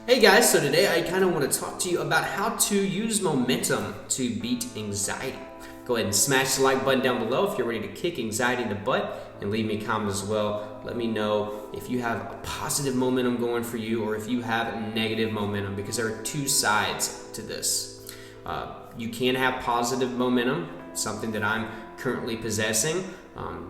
Hey guys, so today I kind of want to talk to you about how to use momentum to beat anxiety. Go ahead and smash the like button down below if you're ready to kick anxiety in the butt, and leave me a comment as well. Let me know if you have a positive momentum going for you or if you have negative momentum, because there are two sides to this. You can have positive momentum, something that I'm currently possessing.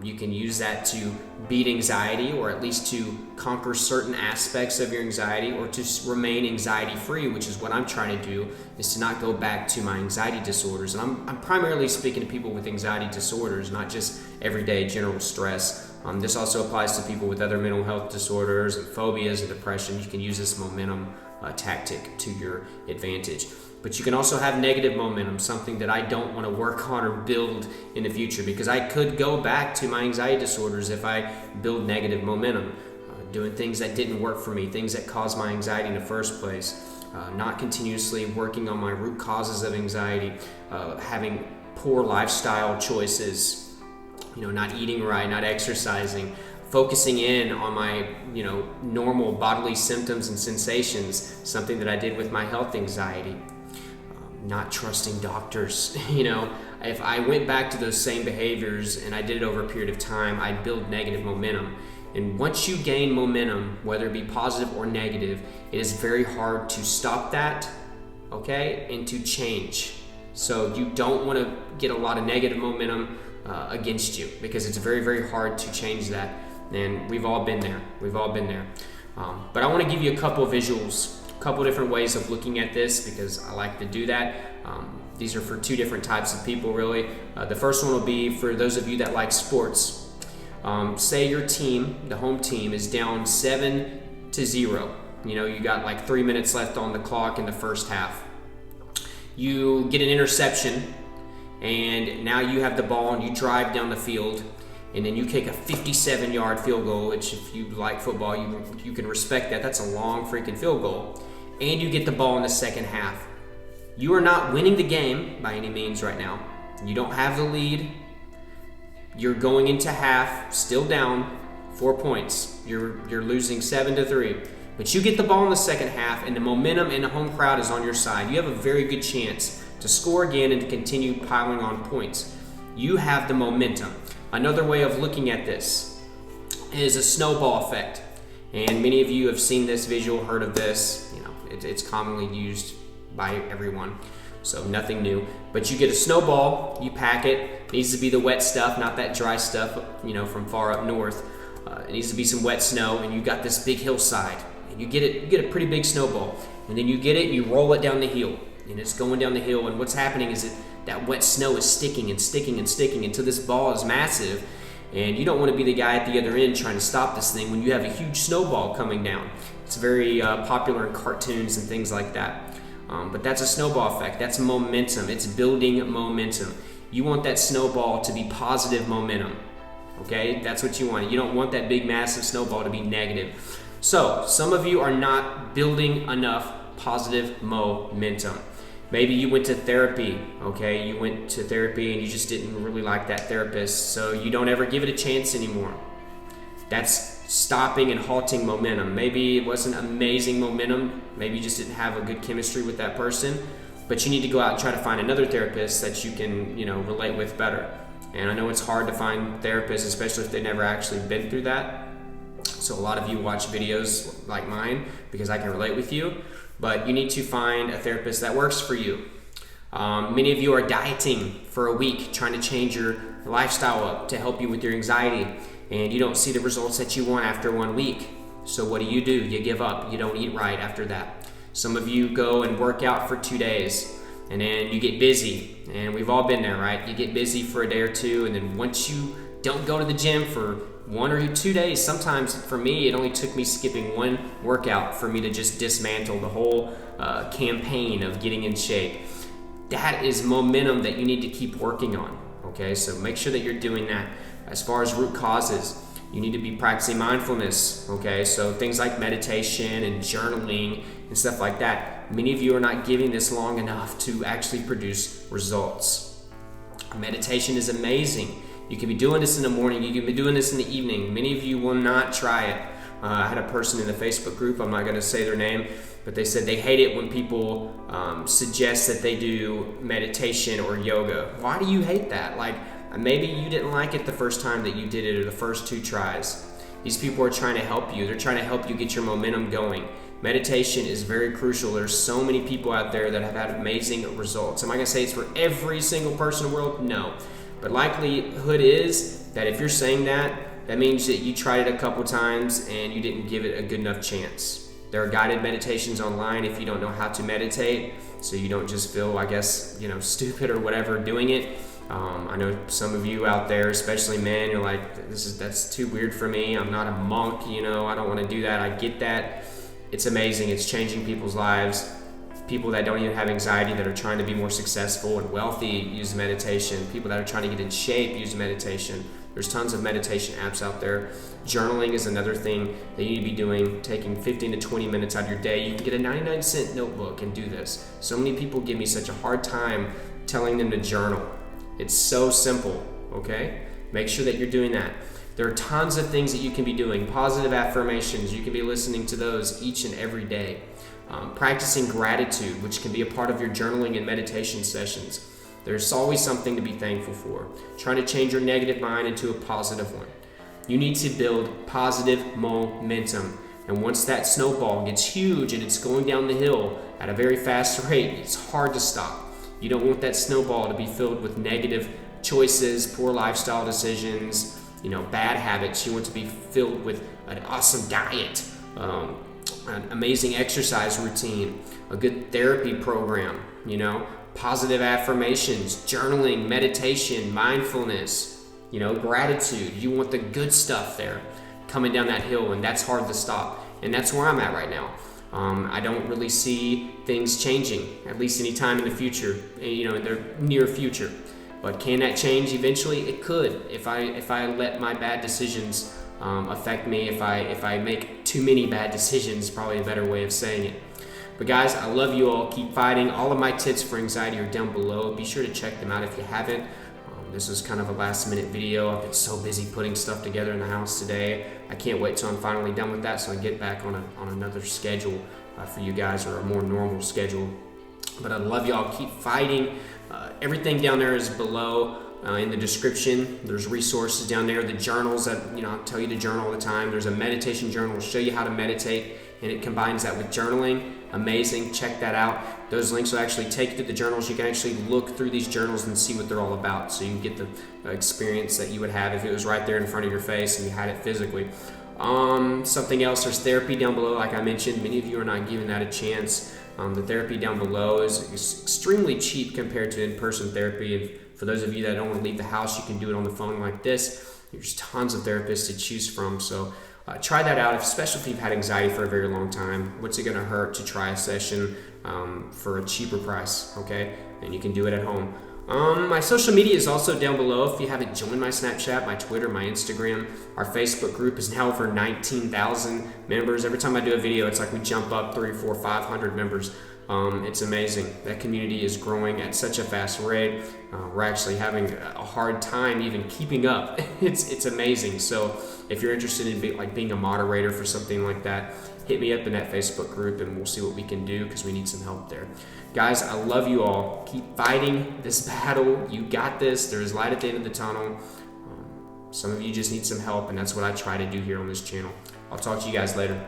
You can use that to beat anxiety, or at least to conquer certain aspects of your anxiety, or to remain anxiety free, which is what I'm trying to do, is to not go back to my anxiety disorders. And I'm primarily speaking to people with anxiety disorders, not just everyday general stress. This also applies to people with other mental health disorders and phobias and depression. You can use this momentum tactic to your advantage. But you can also have negative momentum, something that I don't want to work on or build in the future, because I could go back to my anxiety disorders if I build negative momentum, doing things that didn't work for me, things that caused my anxiety in the first place, not continuously working on my root causes of anxiety, having poor lifestyle choices, not eating right, not exercising, focusing in on my normal bodily symptoms and sensations, something that I did with my health anxiety. Not trusting doctors. If I went back to those same behaviors and I did it over a period of time, I'd build negative momentum. And once you gain momentum, whether it be positive or negative, it is very hard to stop that, okay, and to change. So you don't want to get a lot of negative momentum against you, because it's very, very hard to change that. And we've all been there. But I want to give you a couple of visuals, a couple different ways of looking at this, because I like to do that. These are for two different types of people, really. The first one will be for those of you that like sports. Say your team, the home team, is down 7-0. You got like 3 minutes left on the clock in the first half. You get an interception, and now you have the ball and you drive down the field, and then you kick a 57-yard field goal, which if you like football, you can respect that. That's a long freaking field goal. And you get the ball in the second half. You are not winning the game by any means right now. You don't have the lead. You're going into half still down 4 points. You're losing 7-3. But you get the ball in the second half, and the momentum and the home crowd is on your side. You have a very good chance to score again and to continue piling on points. You have the momentum. Another way of looking at this is a snowball effect. And many of you have seen this visual, heard of this. It's commonly used by everyone, so nothing new. But you get a snowball, you pack it. It needs to be the wet stuff, not that dry stuff, from far up north. It needs to be some wet snow, and you got this big hillside. And you get a pretty big snowball. And then you get it and you roll it down the hill. And it's going down the hill, and what's happening is that wet snow is sticking and sticking and sticking until this ball is massive. And you don't want to be the guy at the other end trying to stop this thing when you have a huge snowball coming down. It's very popular in cartoons and things like that. But that's a snowball effect. That's momentum. It's building momentum. You want that snowball to be positive momentum. Okay? That's what you want. You don't want that big, massive snowball to be negative. So, some of you are not building enough positive momentum. Maybe you went to therapy, okay? You went to therapy and you just didn't really like that therapist, so you don't ever give it a chance anymore. That's stopping and halting momentum. Maybe it wasn't amazing momentum. Maybe you just didn't have a good chemistry with that person, but you need to go out and try to find another therapist that you can, relate with better. And I know it's hard to find therapists, especially if they've never actually been through that. So a lot of you watch videos like mine because I can relate with you. But you need to find a therapist that works for you. Many of you are dieting for a week, trying to change your lifestyle up to help you with your anxiety, and you don't see the results that you want after 1 week. So what do? You give up. You don't eat right after that. Some of you go and work out for 2 days, and then you get busy, and we've all been there, right? You get busy for a day or two, and then once you don't go to the gym for 1 or 2 days, sometimes for me, it only took me skipping one workout for me to just dismantle the whole campaign of getting in shape. That is momentum that you need to keep working on, okay? So make sure that you're doing that. As far as root causes, you need to be practicing mindfulness, okay? So things like meditation and journaling and stuff like that. Many of you are not giving this long enough to actually produce results. Meditation is amazing. You can be doing this in the morning, you can be doing this in the evening. Many of you will not try it. I had a person in the Facebook group, I'm not going to say their name, but they said they hate it when people suggest that they do meditation or yoga. Why do you hate that? Like, maybe you didn't like it the first time that you did it, or the first 2 tries. These people are trying to help you. They're trying to help you get your momentum going. Meditation is very crucial. There's so many people out there that have had amazing results. Am I going to say it's for every single person in the world? No. But likelihood is that if you're saying that, that means that you tried it a couple times and you didn't give it a good enough chance. There are guided meditations online if you don't know how to meditate, so you don't just feel, I guess, stupid or whatever doing it. I know some of you out there, especially men, you're like, that's too weird for me. I'm not a monk, I don't want to do that. I get that. It's amazing. It's changing people's lives. People that don't even have anxiety, that are trying to be more successful and wealthy, use meditation. People that are trying to get in shape use meditation. There's tons of meditation apps out there. Journaling is another thing that you need to be doing, taking 15 to 20 minutes out of your day. You can get a 99-cent notebook and do this. So many people give me such a hard time telling them to journal. It's so simple, okay? Make sure that you're doing that. There are tons of things that you can be doing. Positive affirmations, you can be listening to those each and every day. Practicing gratitude, which can be a part of your journaling and meditation sessions. There's always something to be thankful for. Trying to change your negative mind into a positive one. You need to build positive momentum. And once that snowball gets huge and it's going down the hill at a very fast rate, it's hard to stop. You don't want that snowball to be filled with negative choices, poor lifestyle decisions, bad habits. You want to be filled with an awesome diet, an amazing exercise routine, a good therapy program, positive affirmations, journaling, meditation, mindfulness, gratitude. You want the good stuff there coming down that hill, and that's hard to stop. And that's where I'm at right now. I don't really see things changing, at least any time in the future, in the near future. But can that change eventually? It could, if I let my bad decisions affect me. If I make too many bad decisions, probably a better way of saying it. But guys, I love you all. Keep fighting. All of my tips for anxiety are down below. Be sure to check them out if you haven't. This was kind of a last-minute video. I've been so busy putting stuff together in the house today. I can't wait till I'm finally done with that so I get back on another schedule for you guys, or a more normal schedule. But I love y'all. Keep fighting. Everything down there is below in the description. There's resources down there. The journals that I'll tell you to journal all the time. There's a meditation journal. It'll show you how to meditate, and it combines that with journaling. Amazing. Check that out. Those links will actually take you to the journals. You can actually look through these journals and see what they're all about, so you can get the experience that you would have if it was right there in front of your face and you had it physically. Something else, there's therapy down below. Like I mentioned, many of you are not giving that a chance. The therapy down below is extremely cheap compared to in-person therapy. And for those of you that don't want to leave the house, you can do it on the phone like this. There's tons of therapists to choose from. So try that out, especially if you've had anxiety for a very long time. What's it going to hurt to try a session for a cheaper price, okay? And you can do it at home. My social media is also down below. If you haven't joined my Snapchat, my Twitter, my Instagram, our Facebook group is now over 19,000 members. Every time I do a video, it's like we jump up 300, 400, 500 members. It's amazing. That community is growing at such a fast rate. We're actually having a hard time even keeping up. It's amazing. So if you're interested in being a moderator for something like that, hit me up in that Facebook group and we'll see what we can do, because we need some help there. Guys, I love you all. Keep fighting this battle. You got this. There is light at the end of the tunnel. Some of you just need some help, and that's what I try to do here on this channel. I'll talk to you guys later.